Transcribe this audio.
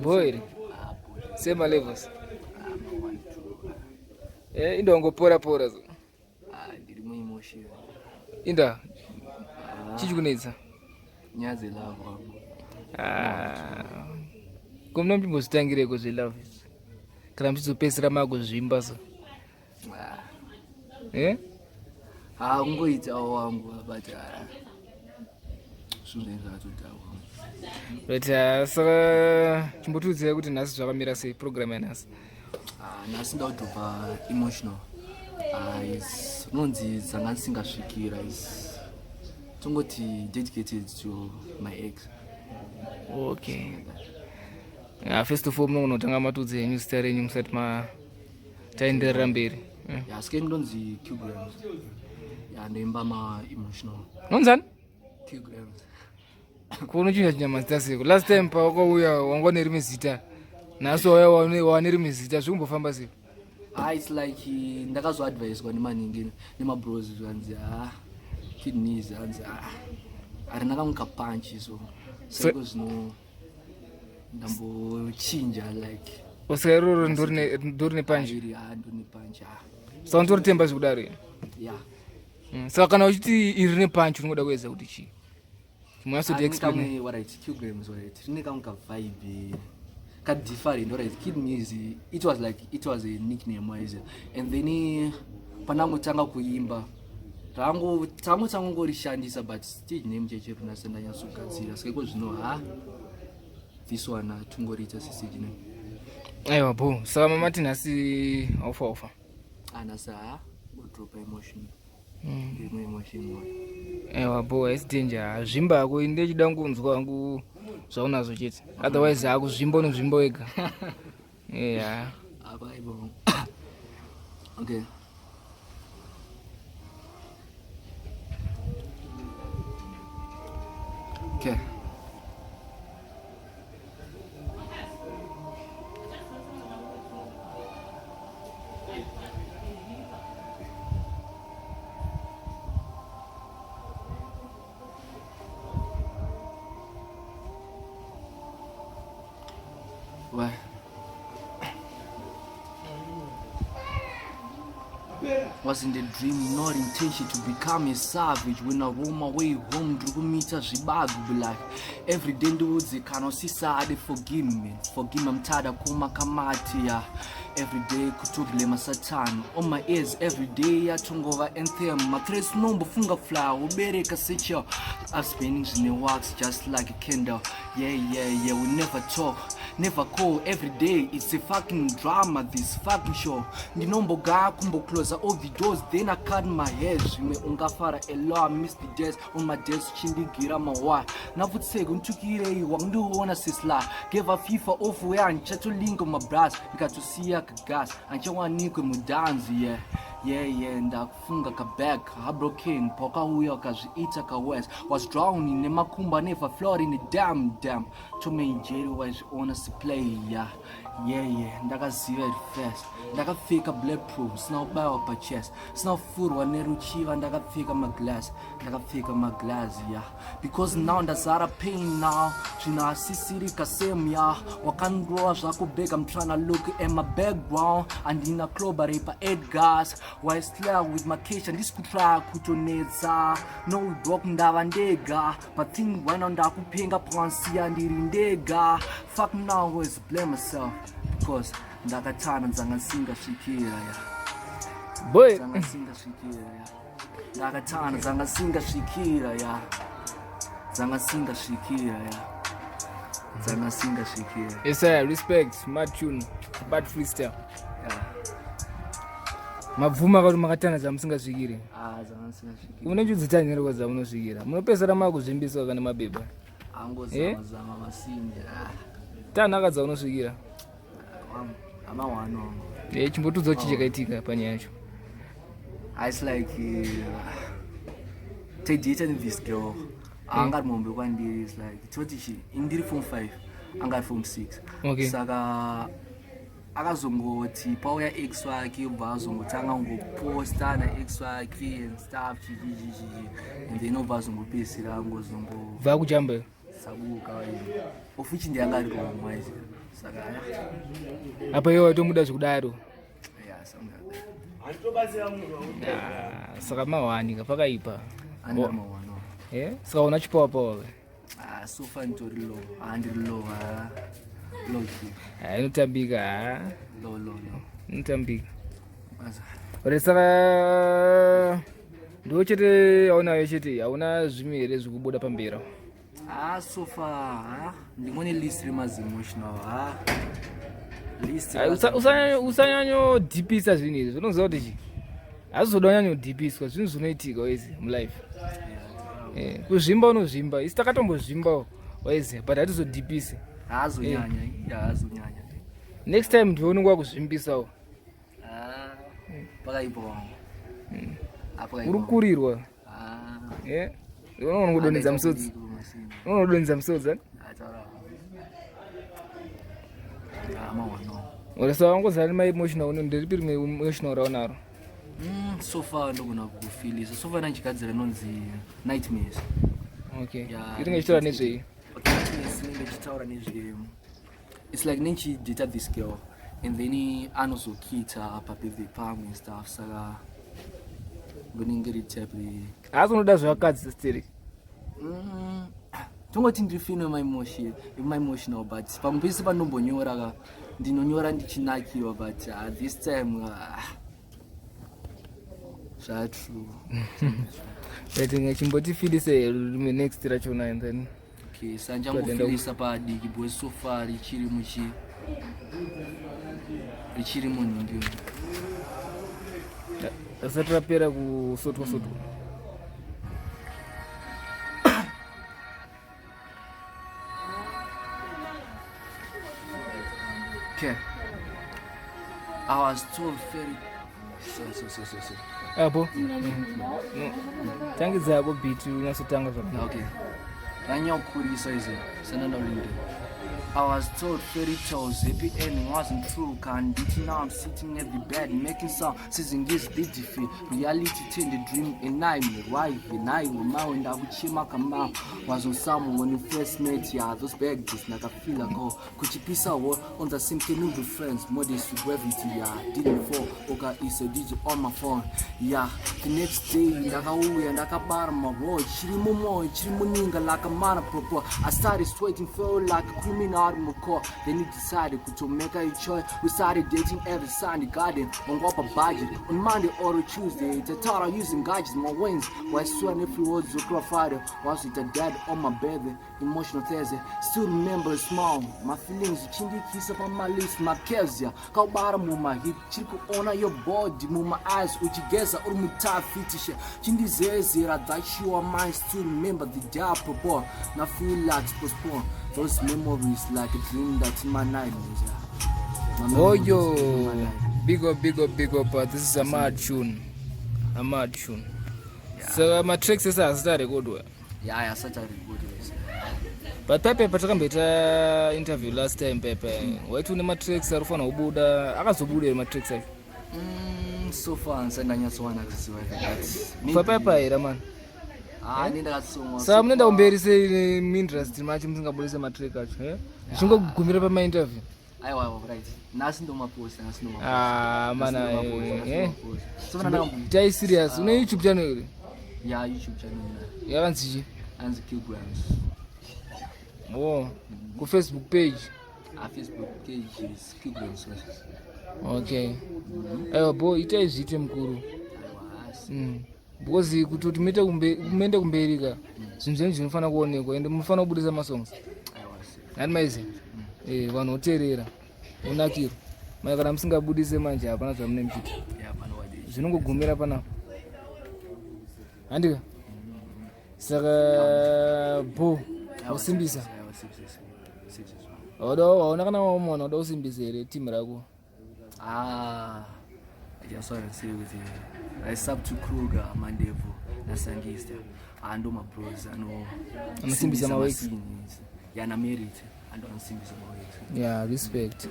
Boy. Same levels. Indongo pora so. Ndiri mu emotion. Inda. Chichikunetsa. Nyaze love wangu. Kumna mchimbozitangire kuzvilove. Kana mchizopedzisira makuzvimba so. Ungoita wangu but zvinenge zvatotawa. But saka chimbotiudzira kuti nhasi zvakamira sei program yanhasi. Nhasi ndautopa emotional. Unonzi dzanga ndisingasvikira is tongoti dedicated to my ex. Okay. First of all munotanga matudze henyu zita renyu musati taenderera mberi. Ske ndonzi kilograms. Ndoimba ma-emotional. Nonzani? Kilograms. Kuno chinja chinyama zita seko. Last time pawakauya wanga nerime zita. Nhasi wauya wanerime zita zvikumbofamba seko. It's like ndakazoadvise nemaningi nemabros zvanzi kidneys anzi arina kamuka punch so seko zvino ndambochinja like usairoro ndorine punch ndorine punch saka ndoritemba zvikudaro yeah saka kana uchiti iri ne punch unoda kuedza kuti chii chimwasoti explain what right kilograms right rine kamuka vibe different right kidneys it was a nickname wise and then panangotanga kuimba tangu ngorishandisa but stage name checheru nasenda nyasugadzira seko zvino this one tungorita stage name aiwa bo saka mamati nhasi aufa anasa drop emotion emotion aiwa bo it's danger zvimba ako inde chida kunzwa wangu zvaunazo chete otherwise akuzvimba unozvimba wega yeah abaibo okay Why? Wasn't a dream, not intention to become a savage. When I roll my way home, Drugumita Zimbabwe be like every day the woods they cannot see sad. Forgive me, I'm tired of Kuma Kamatia. Every day kutubile Satan on my ears every day atungova anthem my tres nombo funga flower ubereka secha I'm spinning in the wax just like a candle yeah we never talk never call every day it's a fucking drama this fucking show ndinombo ga kumbo close all the doors then I cut my hair me ungafara a lot I miss the days on my desk chindigira mawa navutseka untukire wanduona sisla give a FIFA off where and chatulingo my brass got to see gas anchawanikwe mudanzi yeah ndakufunga ka bag ha broken poka uya kazviita ka west was drowning nemakumba never floor in the dam to me Jerry was honest play yeah ndakaziva it fast ndakapfeka bulletproof sinaubaiwa pachest sinafurwa neruchiva ndakapfeka maglass yeah because now ndazara pain now zvinasisirika same yeah wakanrowa zvakubhega I'm trying to look at my background andina clobare pa 8 gas while still with my case and this could try kutonetsa no drop ndava ndega but thing went on ndakupenga pansi ndiri ndega fuck now always blame myself because ndakatana dzangasinga svikira ya boy dzangasinga svikira ya ndakatana dzangasinga svikira ya dzangasinga svikira yes I respect mad tune bad freestyle yeah mabvuma kuti makatana dzamusingasvikiri dzangasinga svikira une chidzitanyira kwa dzamunosvikira munopesera makuzvimbisa kana mabeba angozama masimbi tanaka dzaunosvikira ama wano chimbotudza kuti chakaitika panyaya yacho it's like take in this girl anga mombe kwandiri is like totichi indiri form 5 anga form 6 okay saka akazongoti pauya ex wake ubva azongotanga ngoposta naex wake and stuff and then ubva azongopesera angozongo va kujamba sabuka of which ndiyanga ari komwaizi saka apa iwe watomuda zvikudaro yeah something like that. saka mawanika pakaipa Andiri mawano. saka una chipawa pawa So far nitori low. Andiri low low key. inotambika Low. inotambika Basa. ore saka ndo chete aunayo chete hauna zvimwe here zvikubuda pamberi So far ndingone list remazi emotional list usanyanyodhipisa zvinhu izvi zvinoziva kuti chi hazizoda kunyanyodhipiswa zvinhu zvinoitika waizi mulife kuzvimba unozvimba isi takatombozvimbawo waizi but hatizodhipisi hazonyanya next time ndionongwa kuzvimbisawo pakaipa uri kukurirwa unongodonhedza musodzi unongodonhedza musodzi oresa wangozara nemaemotional uno ndiripi rimwe emotional raunaro so far ndogona kufilisa so far nanchigadzira inonzi nightmares iringe ichitaura nezvei ichitaura nezve it's like nenchidata this girl and then anozokita papebve pamwe and stuff saka ngoningeri type asi unoda zvakadzi stiri tongoti ndiri feel emotional but pamwe pese pandombonyora ndinonyora ndichinakiwa but this time zvatrue tinge chimbotifilise rimwe next rachona and then okay sanjangofilisa padiki because so far richiri munhu asati rapera kusotwa okay I was told very so apo tangi dzako beat unyasotanga zvakanaka okay ranyakurisa izvo sanandaurinde I was told fairy tales, happy ending wasn't true. Can't now I'm sitting at the bed making sound, seizing this beautiful reality turned a dream a nightmare. Why the night when my and I would chima come out was on someone when you first met ya those bags like I feel like oh could you piece out on the same canoe with friends modest with gravity didn't fall okay it's a DJ on my phone the next day ndakauya ndakabara mavo chiri muninga like a man proper I started sweating felt like a criminal then he decided to make a choice. We started dating every Sunday garden on Wapa budget on Monday or Tuesday. The Tyre using gadgets, my wings. Why swear every word to Friday. Was it a dad on my bed? Emotional Thursday. Still remember a smile. My feelings, chindi kiss up on my lips, my kezia. Kaubara muma hip, chico honor your body, muma eyes, uchigeza or muta fetish. Chindi zezira that you are mine. Still remember the day I proposed. Now feel like it's postponed. Those memories like a dream that's in my nightmares. Oh yo, big up, but this is a mad tune. So my tricks is a very good one. Yeah, such a good way. But Pepe patakambeta interview last time Pepe. Waitu ni matrix arufana ubuda, akazobuda matrix ai. So far nsendanya swana kusiwa that. For Pepe ira man. Nenda kasonga. Sasa mnenda umberise interest match msingabulise matrix acho, Chingogumira pa my interview. Aiwa right. Nasi ndo mapost. Mana So Tyre serious. Una YouTube channel iri? Yeah, YouTube channel. Yakanzi Anzi kilograms. Ku Facebook page. Facebook page is kilograms. Okay. Aiwa boy ita izvite mukuru. Because kuti timete kumende kumberika zvinhu zvenyu zvinofana kuonekwa ende munofana kubudisa masongs nani maizi vanhu oteerera unakiro mai kana musingabudise manje hapana zvamune muchiti zvinongogumira panapo handika saka bo usimbisa hauna kana waumona uda usimbisa here timu rako just want to say with you I sub to Kuda Mandevu na Sangista ando my bros ano anasimbisa maweki yana merit ando anasimbisa maweki respect